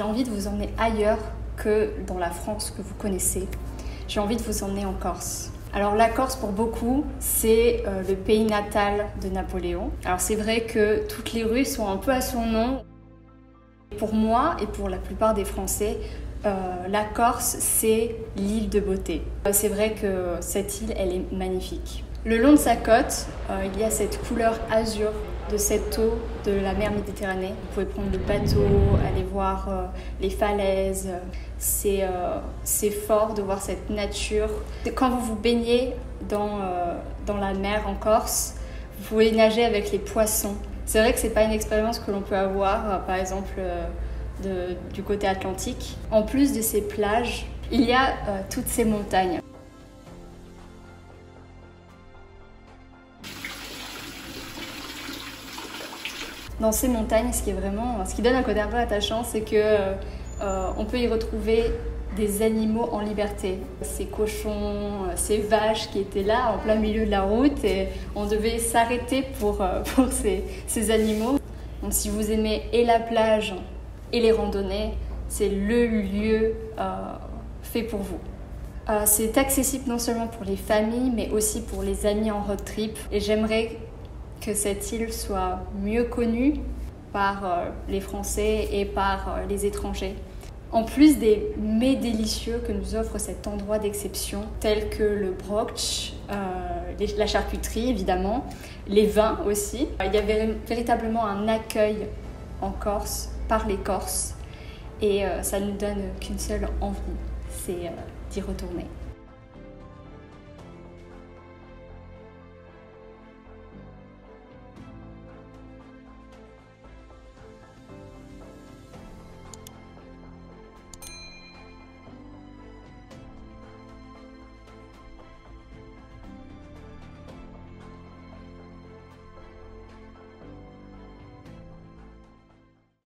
J'ai envie de vous emmener ailleurs que dans la France que vous connaissez. J'ai envie de vous emmener en Corse. Alors la Corse pour beaucoup, c'est le pays natal de Napoléon. Alors c'est vrai que toutes les rues sont un peu à son nom. Pour moi et pour la plupart des Français, la Corse, c'est l'île de beauté. C'est vrai que cette île, elle est magnifique. Le long de sa côte, il y a cette couleur azur de cette eau de la mer Méditerranée. Vous pouvez prendre le bateau, aller voir les falaises. C'est fort de voir cette nature. Quand vous vous baignez dans la mer en Corse, vous pouvez nager avec les poissons. C'est vrai que ce n'est pas une expérience que l'on peut avoir, par exemple, du côté atlantique. En plus de ces plages, il y a toutes ces montagnes. Dans ces montagnes, ce qui donne un côté un peu attachant, c'est que on peut y retrouver des animaux en liberté. Ces cochons, ces vaches qui étaient là en plein milieu de la route et on devait s'arrêter pour ces animaux. Donc si vous aimez et la plage et les randonnées, c'est le lieu fait pour vous. C'est accessible non seulement pour les familles, mais aussi pour les amis en road trip. Et j'aimerais que cette île soit mieux connue par les Français et par les étrangers. En plus des mets délicieux que nous offre cet endroit d'exception, tels que le brooch, la charcuterie évidemment, les vins aussi. Il y avait véritablement un accueil en Corse par les Corses et ça ne nous donne qu'une seule envie, c'est d'y retourner.